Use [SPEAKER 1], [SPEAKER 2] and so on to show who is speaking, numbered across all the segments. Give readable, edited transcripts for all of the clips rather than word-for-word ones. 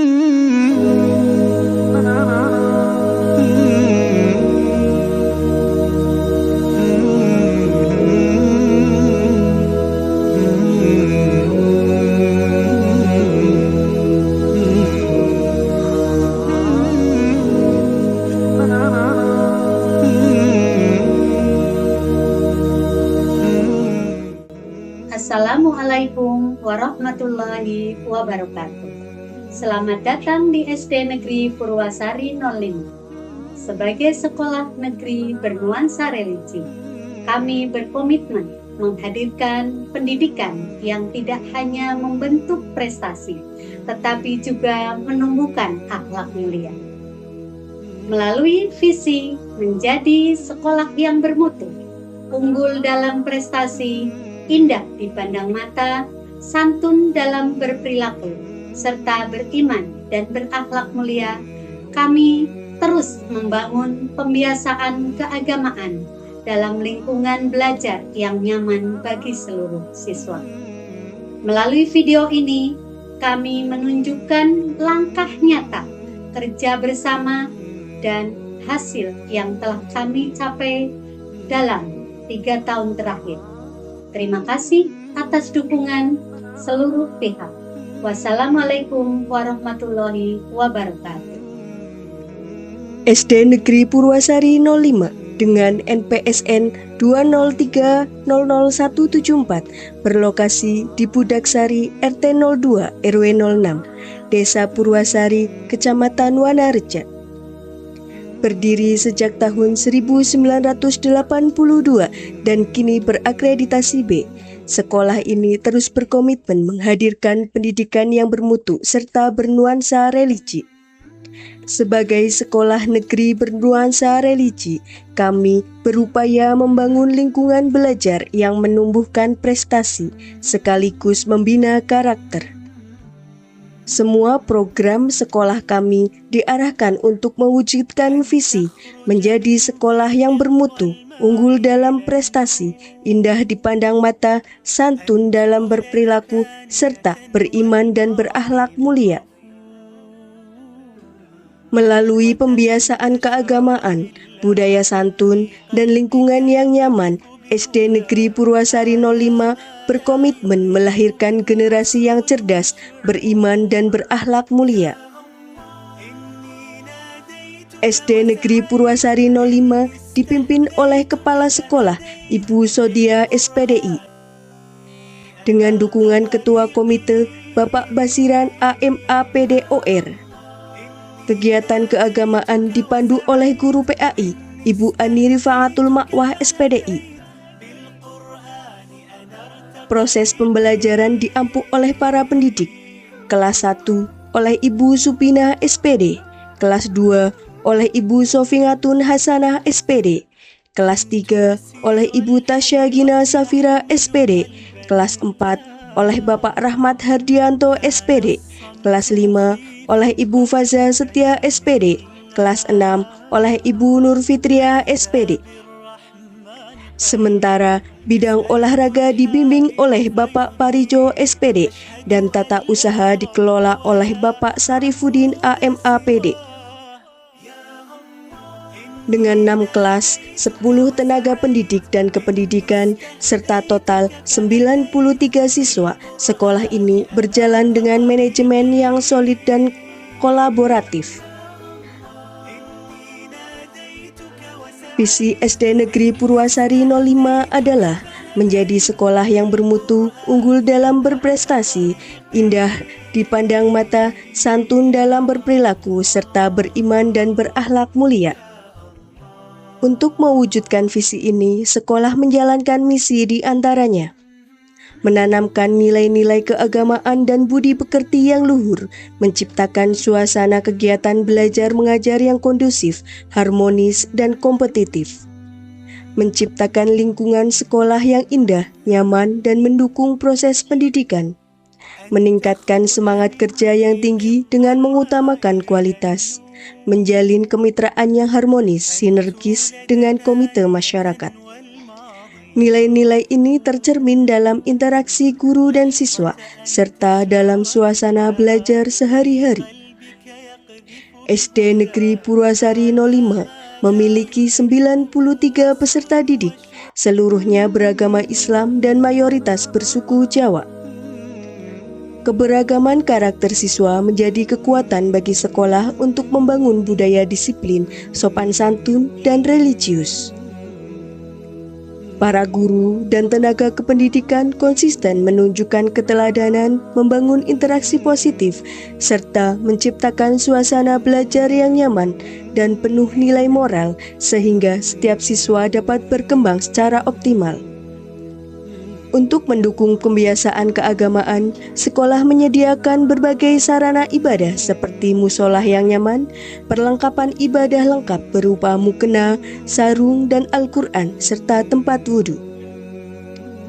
[SPEAKER 1] Assalamualaikum warahmatullahi wabarakatuh. Selamat datang di SD Negeri Purwasari 05. Sebagai sekolah negeri bernuansa religi, kami berkomitmen menghadirkan pendidikan yang tidak hanya membentuk prestasi, tetapi juga menumbuhkan akhlak mulia. Melalui visi menjadi sekolah yang bermutu, unggul dalam prestasi, indah dipandang mata, santun dalam berperilaku, serta beriman dan berakhlak mulia, kami terus membangun pembiasaan keagamaan dalam lingkungan belajar yang nyaman bagi seluruh siswa. Melalui video ini, kami menunjukkan langkah nyata, kerja bersama, dan hasil yang telah kami capai dalam 3 tahun terakhir. Terima kasih atas dukungan seluruh pihak. Wassalamualaikum warahmatullahi wabarakatuh.
[SPEAKER 2] SD Negeri Purwasari 05 dengan NPSN 203000174 berlokasi di Budaksari RT 02 RW 06, Desa Purwasari, Kecamatan Wanareja. Berdiri sejak tahun 1982 dan kini berakreditasi B, sekolah ini terus berkomitmen menghadirkan pendidikan yang bermutu serta bernuansa religi. Sebagai sekolah negeri bernuansa religi, kami berupaya membangun lingkungan belajar yang menumbuhkan prestasi sekaligus membina karakter. Semua program sekolah kami diarahkan untuk mewujudkan visi menjadi sekolah yang bermutu, unggul dalam prestasi, indah dipandang mata, santun dalam berperilaku, serta beriman dan berakhlak mulia. Melalui pembiasaan keagamaan, budaya santun, dan lingkungan yang nyaman, SD Negeri Purwasari 05 berkomitmen melahirkan generasi yang cerdas, beriman, dan berakhlak mulia. SD Negeri Purwasari 05 dipimpin oleh Kepala Sekolah Ibu Sodia SPDI. Dengan dukungan Ketua Komite Bapak Basiran AMAPDOR. Kegiatan keagamaan dipandu oleh Guru PAI Ibu Ani Rifaatul Makwah SPDI. Proses pembelajaran diampu oleh para pendidik. Kelas 1 oleh Ibu Supina SPD, kelas 2 oleh Ibu Sofingatun Hasanah SPD, kelas 3 oleh Ibu Tasya Gina Safira SPD, kelas 4 oleh Bapak Rahmat Hardianto SPD, kelas 5 oleh Ibu Faza Setia SPD, kelas 6 oleh Ibu Nur Fitria SPD. Sementara bidang olahraga dibimbing oleh Bapak Parijo SPD dan tata usaha dikelola oleh Bapak Sarifudin AMAPD. Dengan 6 kelas, 10 tenaga pendidik dan kependidikan, serta total 93 siswa, sekolah ini berjalan dengan manajemen yang solid dan kolaboratif. Visi SD Negeri Purwasari 05 adalah menjadi sekolah yang bermutu, unggul dalam berprestasi, indah dipandang mata, santun dalam berperilaku, serta beriman dan berakhlak mulia. Untuk mewujudkan visi ini, sekolah menjalankan misi di antaranya: menanamkan nilai-nilai keagamaan dan budi pekerti yang luhur, menciptakan suasana kegiatan belajar mengajar yang kondusif, harmonis, dan kompetitif, menciptakan lingkungan sekolah yang indah, nyaman, dan mendukung proses pendidikan, meningkatkan semangat kerja yang tinggi dengan mengutamakan kualitas, menjalin kemitraan yang harmonis, sinergis dengan komite masyarakat. Nilai-nilai ini tercermin dalam interaksi guru dan siswa, serta dalam suasana belajar sehari-hari. SD Negeri Purwasari 05 memiliki 93 peserta didik, seluruhnya beragama Islam dan mayoritas bersuku Jawa. Keberagaman karakter siswa menjadi kekuatan bagi sekolah untuk membangun budaya disiplin, sopan santun, dan religius. Para guru dan tenaga kependidikan konsisten menunjukkan keteladanan, membangun interaksi positif, serta menciptakan suasana belajar yang nyaman dan penuh nilai moral sehingga setiap siswa dapat berkembang secara optimal. Untuk mendukung pembiasaan keagamaan, sekolah menyediakan berbagai sarana ibadah seperti musola yang nyaman, perlengkapan ibadah lengkap berupa mukena, sarung, dan Al-Quran, serta tempat wudhu.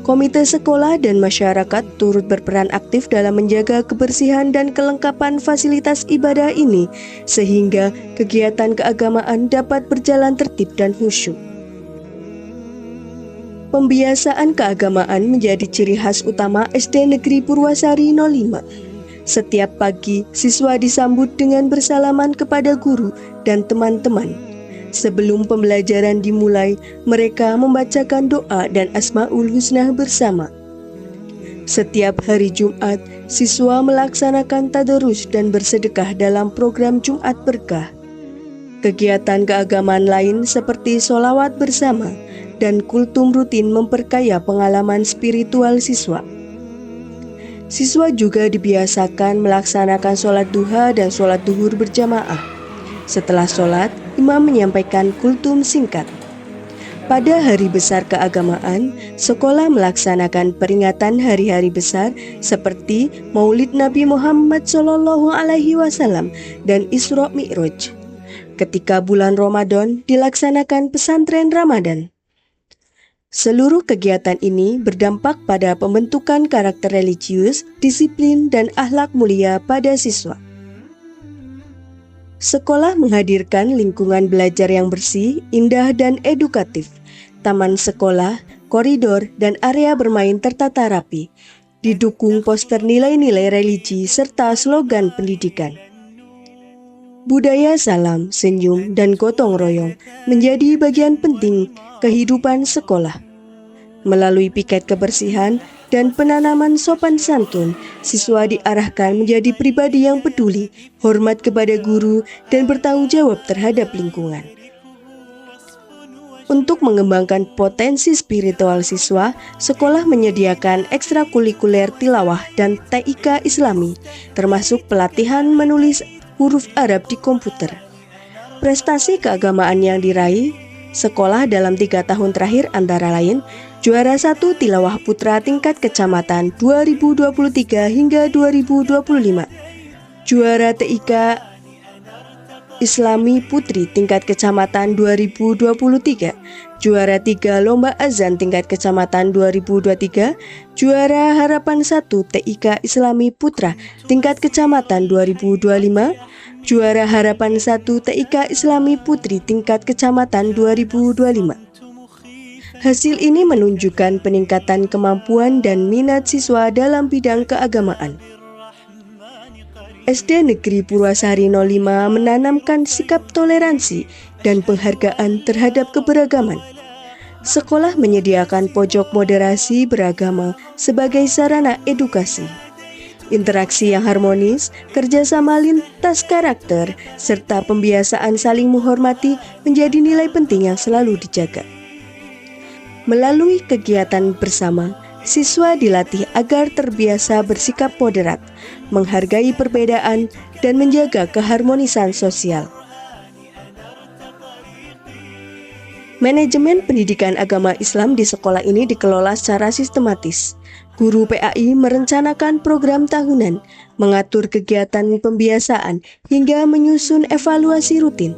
[SPEAKER 2] Komite sekolah dan masyarakat turut berperan aktif dalam menjaga kebersihan dan kelengkapan fasilitas ibadah ini, sehingga kegiatan keagamaan dapat berjalan tertib dan khusyuk. Pembiasaan keagamaan menjadi ciri khas utama SD Negeri Purwasari 05. Setiap pagi, siswa disambut dengan bersalaman kepada guru dan teman-teman. Sebelum pembelajaran dimulai, mereka membacakan doa dan Asmaul Husna bersama. Setiap hari Jumat, siswa melaksanakan tadarus dan bersedekah dalam program Jumat Berkah. Kegiatan keagamaan lain seperti sholawat bersama dan kultum rutin memperkaya pengalaman spiritual siswa. Siswa juga dibiasakan melaksanakan sholat duha dan sholat duhur berjamaah. Setelah sholat, imam menyampaikan kultum singkat. Pada hari besar keagamaan, sekolah melaksanakan peringatan hari-hari besar seperti Maulid Nabi Muhammad SAW dan Isra Mi'raj. Ketika bulan Ramadan dilaksanakan pesantren Ramadan. Seluruh kegiatan ini berdampak pada pembentukan karakter religius, disiplin, dan akhlak mulia pada siswa. Sekolah menghadirkan lingkungan belajar yang bersih, indah, dan edukatif. Taman sekolah, koridor, dan area bermain tertata rapi. Didukung poster nilai-nilai religi serta slogan pendidikan. Budaya salam, senyum, dan gotong royong menjadi bagian penting kehidupan sekolah. Melalui piket kebersihan dan penanaman sopan santun, siswa diarahkan menjadi pribadi yang peduli, hormat kepada guru, dan bertanggung jawab terhadap lingkungan. Untuk mengembangkan potensi spiritual siswa, sekolah menyediakan ekstrakurikuler tilawah dan TIK Islami, termasuk pelatihan menulis huruf Arab di komputer. Prestasi keagamaan yang diraih sekolah dalam 3 tahun terakhir antara lain juara 1 tilawah putra tingkat kecamatan 2023 hingga 2025, juara TIK Islami Putri tingkat kecamatan 2023, juara 3 lomba azan tingkat kecamatan 2023, juara harapan 1 TIK Islami Putra tingkat kecamatan 2025, juara harapan 1 TIK Islami Putri tingkat kecamatan 2025. Hasil ini menunjukkan peningkatan kemampuan dan minat siswa dalam bidang keagamaan. SD Negeri Purwasari 05 menanamkan sikap toleransi dan penghargaan terhadap keberagaman. Sekolah menyediakan pojok moderasi beragama sebagai sarana edukasi. Interaksi yang harmonis, kerjasama lintas karakter, serta pembiasaan saling menghormati menjadi nilai penting yang selalu dijaga. Melalui kegiatan bersama, siswa dilatih agar terbiasa bersikap moderat, menghargai perbedaan, dan menjaga keharmonisan sosial. Manajemen pendidikan agama Islam di sekolah ini dikelola secara sistematis. Guru PAI merencanakan program tahunan, mengatur kegiatan pembiasaan, hingga menyusun evaluasi rutin.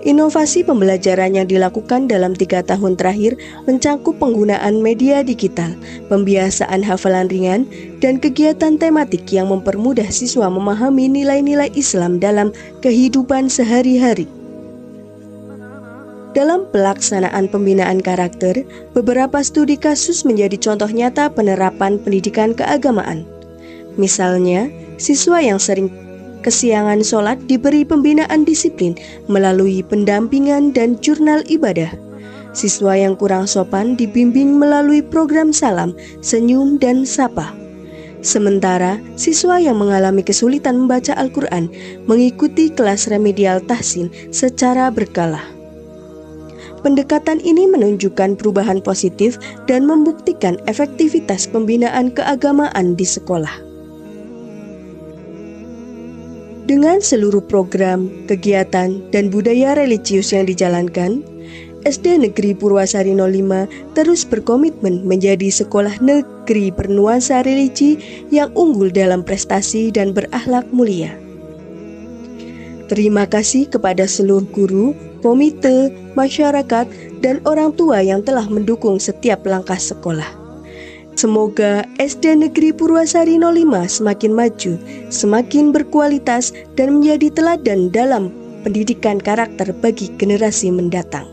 [SPEAKER 2] Inovasi pembelajaran yang dilakukan dalam 3 tahun terakhir mencakup penggunaan media digital, pembiasaan hafalan ringan, dan kegiatan tematik yang mempermudah siswa memahami nilai-nilai Islam dalam kehidupan sehari-hari. Dalam pelaksanaan pembinaan karakter, beberapa studi kasus menjadi contoh nyata penerapan pendidikan keagamaan. Misalnya, siswa yang sering kesiangan sholat diberi pembinaan disiplin melalui pendampingan dan jurnal ibadah. Siswa yang kurang sopan dibimbing melalui program salam, senyum, dan sapa. Sementara siswa yang mengalami kesulitan membaca Al-Quran mengikuti kelas remedial tahsin secara berkala. Pendekatan ini menunjukkan perubahan positif dan membuktikan efektivitas pembinaan keagamaan di sekolah. Dengan seluruh program, kegiatan, dan budaya religius yang dijalankan, SD Negeri Purwasari 05 terus berkomitmen menjadi sekolah negeri bernuansa religi yang unggul dalam prestasi dan berakhlak mulia. Terima kasih kepada seluruh guru, komite, masyarakat, dan orang tua yang telah mendukung setiap langkah sekolah. Semoga SD Negeri Purwasari 05 semakin maju, semakin berkualitas, dan menjadi teladan dalam pendidikan karakter bagi generasi mendatang.